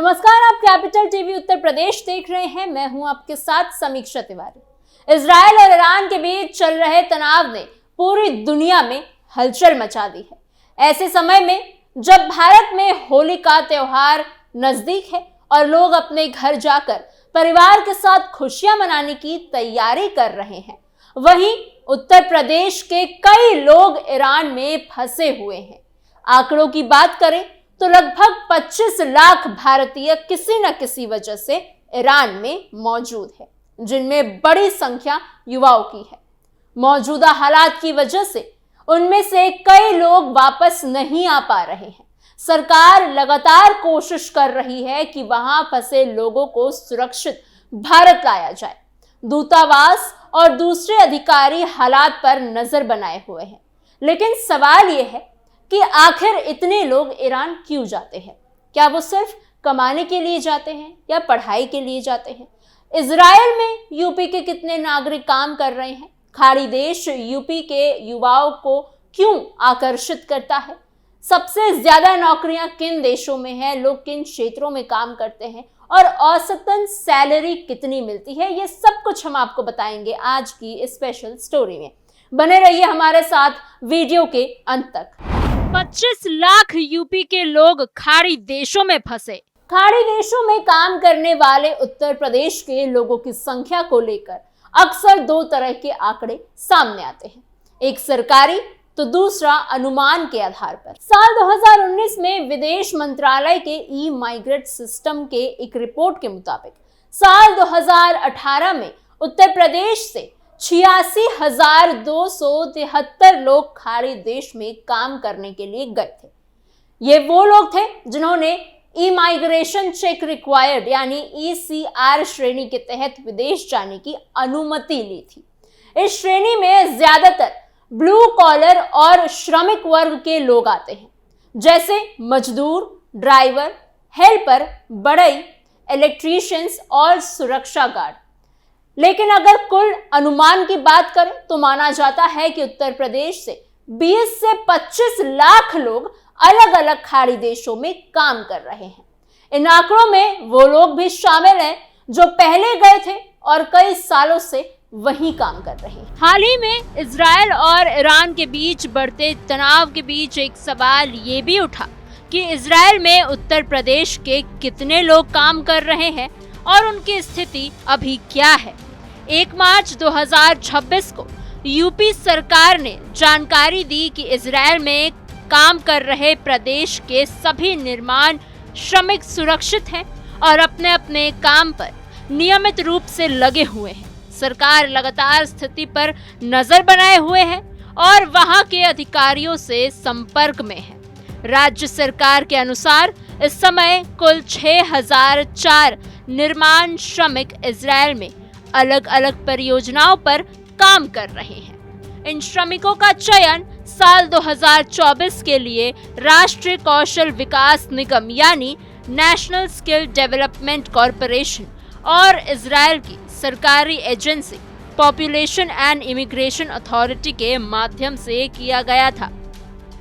नमस्कार, आप capital TV Uttar Pradesh देख रहे हैं। मैं हूं आपके साथ समीक्षा तिवारी। इजराइल और ईरान के बीच चल रहे तनाव ने पूरी दुनिया में हलचल मचा दी है। ऐसे समय में जब भारत में होली का त्योहार नजदीक है और लोग अपने घर जाकर परिवार के साथ खुशियां मनाने की तैयारी कर रहे हैं, वहीं उत्तर प्रदेश के कई लोग ईरान में फंसे हुए हैं। आंकड़ों की बात करें तो लगभग 25 लाख भारतीय किसी न किसी वजह से ईरान में मौजूद है, जिनमें बड़ी संख्या युवाओं की है। मौजूदा हालात की वजह से उनमें से कई लोग वापस नहीं आ पा रहे हैं। सरकार लगातार कोशिश कर रही है कि वहां फंसे लोगों को सुरक्षित भारत लाया जाए। दूतावास और दूसरे अधिकारी हालात पर नजर बनाए हुए हैं, लेकिन सवाल यह है कि आखिर इतने लोग ईरान क्यों जाते हैं? क्या वो सिर्फ कमाने के लिए जाते हैं या पढ़ाई के लिए जाते हैं? इजराइल में यूपी के कितने नागरिक काम कर रहे हैं? खाड़ी देश यूपी के युवाओं को क्यों आकर्षित करता है? सबसे ज्यादा नौकरियां किन देशों में हैं? लोग किन क्षेत्रों में काम करते हैं और औसतन सैलरी कितनी मिलती है? ये सब कुछ हम आपको बताएंगे आज की स्पेशल स्टोरी में। बने रहिए हमारे साथ वीडियो के अंत तक। 25 लाख यूपी के लोग खाड़ी देशों में फंसे। खाड़ी देशों में काम करने वाले उत्तर प्रदेश के लोगों की संख्या को लेकर अक्सर दो तरह के आंकड़े सामने आते हैं, एक सरकारी तो दूसरा अनुमान के आधार पर। साल 2019 में विदेश मंत्रालय के ई माइग्रेट सिस्टम के एक रिपोर्ट के मुताबिक साल 2018 में उत्तर प्रदेश से 86,273 लोग खाड़ी देश में काम करने के लिए गए थे। ये वो लोग थे जिन्होंने ई माइग्रेशन चेक रिक्वायर्ड यानी ECR श्रेणी के तहत विदेश जाने की अनुमति ली थी। इस श्रेणी में ज्यादातर ब्लू कॉलर और श्रमिक वर्ग के लोग आते हैं, जैसे मजदूर, ड्राइवर, हेल्पर, बढ़ई, इलेक्ट्रीशियंस और सुरक्षा गार्ड। लेकिन अगर कुल अनुमान की बात करें तो माना जाता है कि उत्तर प्रदेश से 20 से 25 लाख लोग अलग अलग खाड़ी देशों में काम कर रहे हैं। इन आंकड़ों में वो लोग भी शामिल हैं जो पहले गए थे और कई सालों से वहीं काम कर रहे हैं। हाल ही में इजराइल और ईरान के बीच बढ़ते तनाव के बीच एक सवाल ये भी उठा कि इजराइल में उत्तर प्रदेश के कितने लोग काम कर रहे हैं और उनकी स्थिति अभी क्या है। 1 मार्च 2026 को यूपी सरकार ने जानकारी दी कि इजराइल में काम कर रहे प्रदेश के सभी निर्माण श्रमिक सुरक्षित हैं और अपने अपने काम पर नियमित रूप से लगे हुए हैं। सरकार लगातार स्थिति पर नजर बनाए हुए है और वहां के अधिकारियों से संपर्क में है। राज्य सरकार के अनुसार इस समय कुल 6,004 निर्माण श्रमिक इजराइल में अलग अलग परियोजनाओं पर काम कर रहे हैं। इन श्रमिकों का चयन साल 2024 के लिए राष्ट्रीय कौशल विकास निगम यानी नेशनल स्किल डेवलपमेंट कॉरपोरेशन और इजराइल की सरकारी agency population and immigration authority के माध्यम से किया गया था।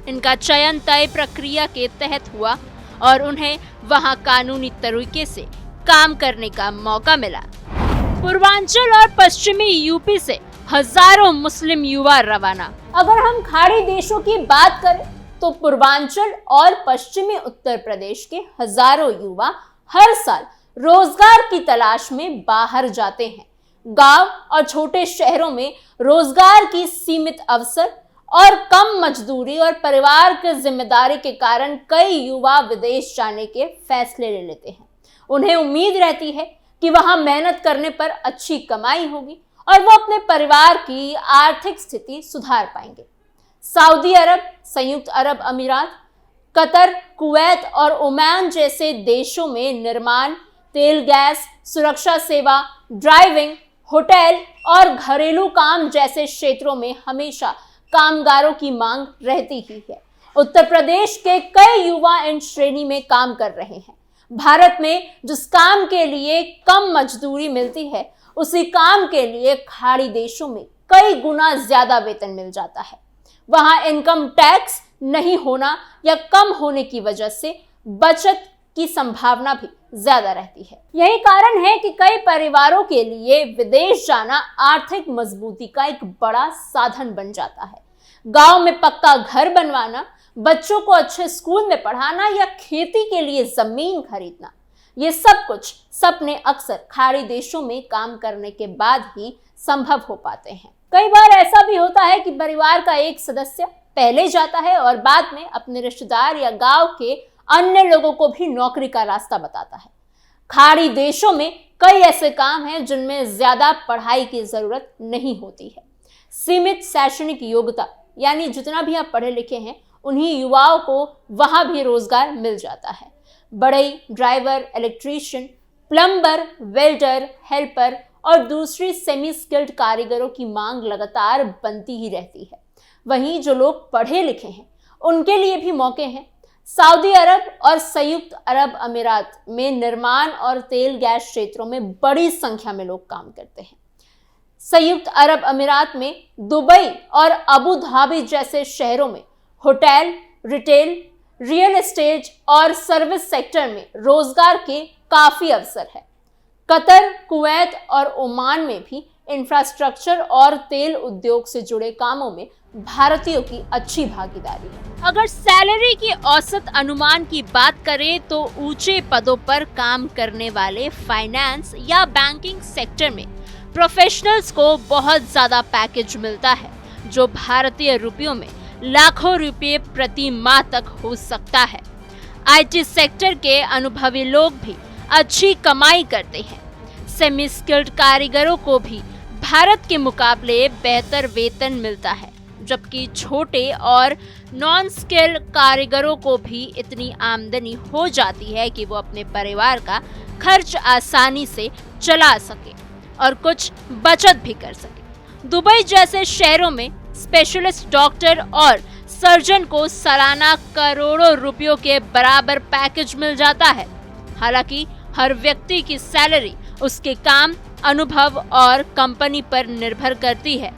इनका चयन तय प्रक्रिया के तहत हुआ और उन्हें वहां कानूनी तरीके से काम करने का मौका मिला। पूर्वांचल और पश्चिमी यूपी से हजारों मुस्लिम युवा रवाना। अगर हम खाड़ी देशों की बात करें तो पूर्वांचल और पश्चिमी उत्तर प्रदेश के हजारों युवा हर साल रोजगार की तलाश में बाहर जाते हैं। गांव और छोटे शहरों में रोजगार की सीमित अवसर और कम मजदूरी और परिवार की जिम्मेदारी के कारण कई युवा विदेश जाने के फैसले ले लेते हैं। उन्हें उम्मीद रहती है कि वहां मेहनत करने पर अच्छी कमाई होगी और वो अपने परिवार की आर्थिक स्थिति सुधार पाएंगे। सऊदी अरब, संयुक्त अरब अमीरात, कतर, कुवैत और ओमान जैसे देशों में निर्माण, तेल गैस, सुरक्षा सेवा, ड्राइविंग, होटल और घरेलू काम जैसे क्षेत्रों में हमेशा कामगारों की मांग रहती ही है। उत्तर प्रदेश के कई युवा इन श्रेणी में काम कर रहे हैं। भारत में जिस काम के लिए कम मजदूरी मिलती है, उसी काम के लिए खाड़ी देशों में कई गुना ज्यादा वेतन मिल जाता है। वहां इनकम टैक्स नहीं होना या कम होने की वजह से बचत की संभावना भी ज्यादा रहती है। यही कारण है कि कई परिवारों के लिए विदेश जाना आर्थिक मजबूती का एक बड़ा साधन बन जाता है। गांव में पक्का घर बनवाना, बच्चों को अच्छे स्कूल में पढ़ाना या खेती के लिए जमीन खरीदना, ये सब कुछ सपने अक्सर खाड़ी देशों में काम करने के बाद ही संभव हो पाते हैं। कई बार ऐसा भी होता है कि परिवार का एक सदस्य पहले जाता है और बाद में अपने रिश्तेदार या गांव के अन्य लोगों को भी नौकरी का रास्ता बताता है। खाड़ी देशों में कई ऐसे काम हैं जिनमें ज्यादा पढ़ाई की जरूरत नहीं होती है। सीमित शैक्षणिक योग्यता, यानी जितना भी आप पढ़े लिखे हैं उन्हीं युवाओं को वहां भी रोजगार मिल जाता है। बढ़ई, driver, electrician, plumber, welder, helper और दूसरी सेमी स्किल्ड कारीगरों की मांग लगातार बनती ही रहती है। वहीं जो लोग पढ़े लिखे हैं उनके लिए भी मौके हैं। सऊदी अरब और संयुक्त अरब अमीरात में निर्माण और तेल गैस क्षेत्रों में बड़ी संख्या में लोग काम करते हैं। संयुक्त अरब अमीरात में दुबई और अबू धाबी जैसे शहरों में होटल, रिटेल, रियल एस्टेट और सर्विस सेक्टर में रोजगार के काफी अवसर है। कतर, कुवैत और ओमान में भी इंफ्रास्ट्रक्चर और तेल उद्योग से जुड़े कामों में भारतीयों की अच्छी भागीदारी है। अगर सैलरी की औसत अनुमान की बात करें तो ऊंचे पदों पर काम करने वाले फाइनेंस या बैंकिंग सेक्टर में प्रोफेशनल्स को बहुत ज्यादा पैकेज मिलता है, जो भारतीय रुपयों में लाखों रुपये प्रति माह तक हो सकता है। आईटी सेक्टर के अनुभवी लोग भी अच्छी कमाई करते हैं। सेमी स्किल्ड कारीगरों को भी भारत के मुकाबले बेहतर वेतन मिलता है, जबकि छोटे और नॉन स्किल्ड कारीगरों को भी इतनी आमदनी हो जाती है कि वो अपने परिवार का खर्च आसानी से चला सके और कुछ बचत भी कर सके। दुबई जैसे शहरों में स्पेशलिस्ट डॉक्टर और सर्जन को सालाना करोड़ों रुपयों के बराबर पैकेज मिल जाता है। हालांकि हर व्यक्ति की सैलरी उसके काम, अनुभव और कंपनी पर निर्भर करती है।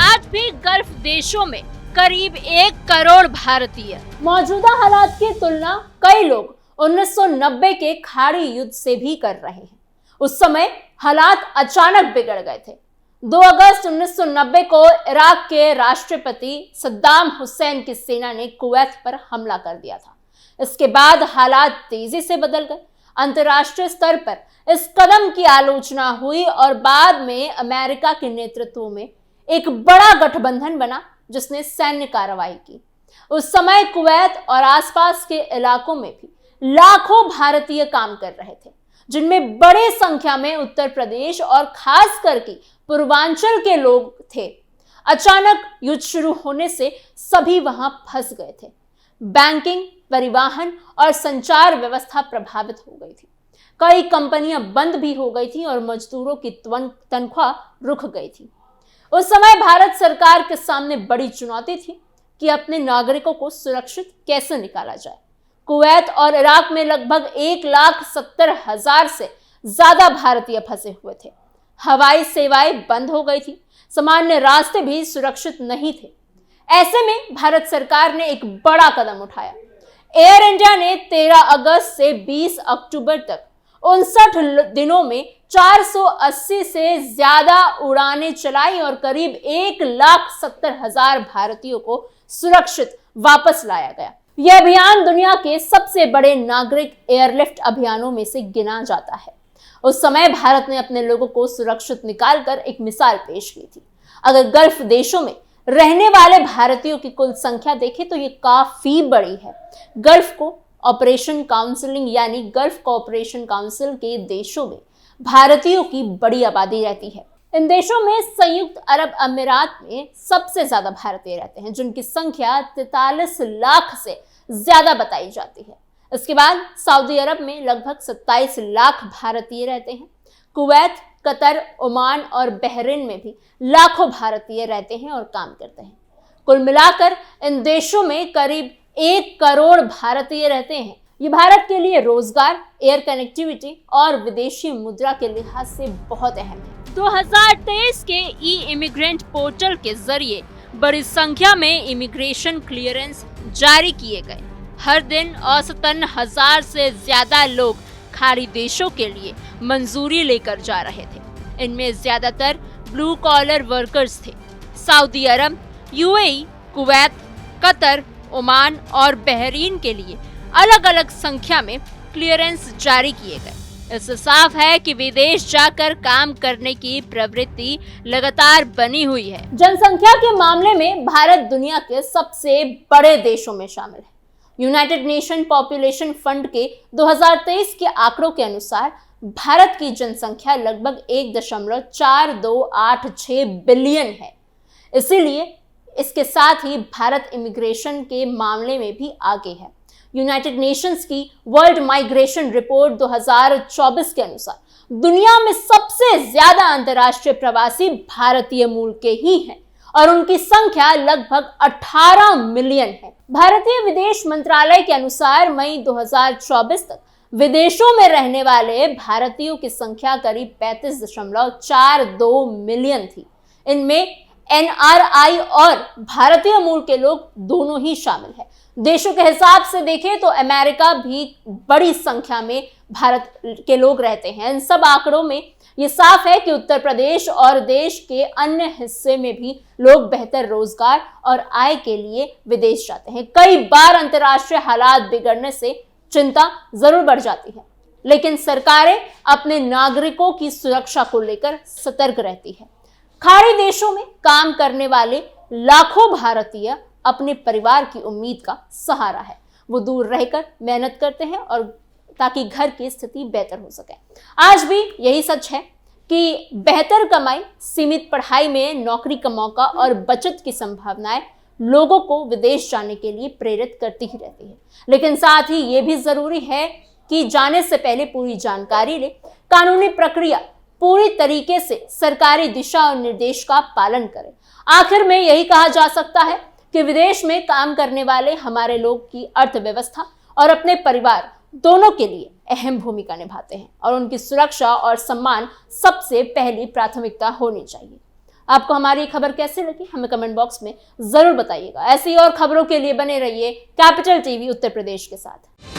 आज भी गल्फ देशों में करीब 1 करोड़ भारतीय। मौजूदा हालात की तुलना कई लोग 1990 के खाड़ी युद्ध से भी कर रहे हैं। उस समय हालात अचानक बिगड़ गए थे। 2 अगस्त 1990 को इराक के राष्ट्रपति सद्दाम हुसैन की सेना ने कुवैत पर हमला कर दिया था। इसके बाद हालात तेजी से बदल गए। अंतर्राष्ट्रीय स्तर पर इस कदम की आलोचना हुई और बाद में अमेरिका के नेतृत्व में एक बड़ा गठबंधन बना जिसने सैन्य कार्रवाई की। उस समय कुवैत और आसपास के इलाकों में भी लाखों भारतीय काम कर रहे थे, जिनमें बड़े संख्या में उत्तर प्रदेश और खास करके पूर्वांचल के लोग थे। अचानक युद्ध शुरू होने से सभी वहां फंस गए थे। बैंकिंग, परिवहन और संचार व्यवस्था प्रभावित हो गई थी। कई कंपनियां बंद भी हो गई थी और मजदूरों की तनख्वाह रुक गई थी। उस समय भारत सरकार के सामने बड़ी चुनौती थी कि अपने नागरिकों को सुरक्षित कैसे निकाला जाए। कुवैत और इराक में लगभग 1,70,000 से ज्यादा भारतीय फंसे हुए थे। हवाई सेवाएं बंद हो गई थी, सामान्य रास्ते भी सुरक्षित नहीं थे। ऐसे में भारत सरकार ने एक बड़ा कदम उठाया। एयर इंडिया ने 13 अगस्त से 20 अक्टूबर तक 59 दिनों में 480 से ज्यादा उड़ानें चलाई और करीब 1,70,000 भारतीयों को सुरक्षित वापस लाया गया। यह अभियान दुनिया के सबसे बड़े नागरिक एयरलिफ्ट अभियानों में से गिना जाता है। उस समय भारत ने अपने लोगों को सुरक्षित निकालकर एक मिसाल पेश की थी। अगर गल्फ देशों में रहने वाले भारतीयों की कुल संख्या देखें तो ये काफी बड़ी है। गल्फ को ऑपरेशन काउंसिलिंग यानी गल्फ कोऑपरेशन काउंसिल के देशों में भारतीयों की बड़ी आबादी रहती है। इन देशों में संयुक्त अरब अमीरात में सबसे ज्यादा भारतीय रहते हैं, जिनकी संख्या 43 लाख से ज्यादा बताई जाती है। इसके बाद सऊदी अरब में लगभग 27 लाख भारतीय रहते हैं। कुवैत, कतर, ओमान और बहरीन में भी लाखों भारतीय रहते हैं और काम करते हैं। कुल मिलाकर इन देशों में करीब 1 करोड़ भारतीय रहते हैं। ये भारत के लिए रोजगार, एयर कनेक्टिविटी और विदेशी मुद्रा के लिहाज से बहुत अहम है। 2023 के ई इमिग्रेंट पोर्टल के जरिए बड़ी संख्या में इमिग्रेशन क्लियरेंस जारी किए गए। हर दिन औसतन 1000 से ज्यादा लोग खाड़ी देशों के लिए मंजूरी लेकर जा रहे थे। इनमें ज्यादातर ब्लू कॉलर वर्कर्स थे। सऊदी अरब, यूएई, कुवैत, कतर, ओमान और बहरीन के लिए अलग अलग संख्या में क्लियरेंस जारी किए गए। इससे साफ है कि विदेश जाकर काम करने की प्रवृत्ति लगातार बनी हुई है। जनसंख्या के मामले में भारत दुनिया के सबसे बड़े देशों में शामिल है। यूनाइटेड नेशन पॉपुलेशन फंड के 2023 के आंकड़ों के अनुसार भारत की जनसंख्या लगभग 1.4286 बिलियन है। इसीलिए इसके साथ ही भारत इमिग्रेशन के मामले में भी आगे है। यूनाइटेड नेशंस की वर्ल्ड माइग्रेशन रिपोर्ट 2024 के अनुसार दुनिया में सबसे ज्यादा अंतर्राष्ट्रीय प्रवासी भारतीय मूल के ही हैं और उनकी संख्या लगभग 18 मिलियन है। भारतीय विदेश मंत्रालय के अनुसार मई 2024 तक विदेशों में रहने वाले भारतीयों की संख्या करीब 35.42 मिलियन थी। इनमें एनआरआई और भारतीय मूल के लोग दोनों ही शामिल है। देशों के हिसाब से देखें तो अमेरिका भी बड़ी संख्या में भारत के लोग रहते हैं। इन सब आंकड़ों में ये साफ है कि उत्तर प्रदेश और देश के अन्य हिस्से में भी लोग बेहतर रोजगार और आय के लिए विदेश जाते हैं। कई बार अंतर्राष्ट्रीय हालात बिगड़ने से चिंता जरूर बढ़ जाती है, लेकिन सरकारें अपने नागरिकों की सुरक्षा को लेकर सतर्क रहती है। खाड़ी देशों में काम करने वाले लाखों भारतीय अपने परिवार की उम्मीद का सहारा है। वो दूर रहकर मेहनत करते हैं और ताकि घर की स्थिति बेहतर हो सके। आज भी यही सच है कि बेहतर कमाई, सीमित पढ़ाई में नौकरी का मौका और बचत की संभावनाएं लोगों को विदेश जाने के लिए प्रेरित करती ही रहती है। लेकिन साथ ही ये भी जरूरी है कि जाने से पहले पूरी जानकारी ले, कानूनी प्रक्रिया पूरी तरीके से सरकारी दिशा और निर्देश का पालन करें। आखिर में यही कहा जा सकता है कि विदेश में काम करने वाले हमारे लोग की अर्थव्यवस्था और अपने परिवार दोनों के लिए अहम भूमिका निभाते हैं और उनकी सुरक्षा और सम्मान सबसे पहली प्राथमिकता होनी चाहिए। आपको हमारी खबर कैसी लगी हमें कमेंट बॉक्स में जरूर बताइएगा। ऐसी और खबरों के लिए बने रहिए कैपिटल टीवी उत्तर प्रदेश के साथ।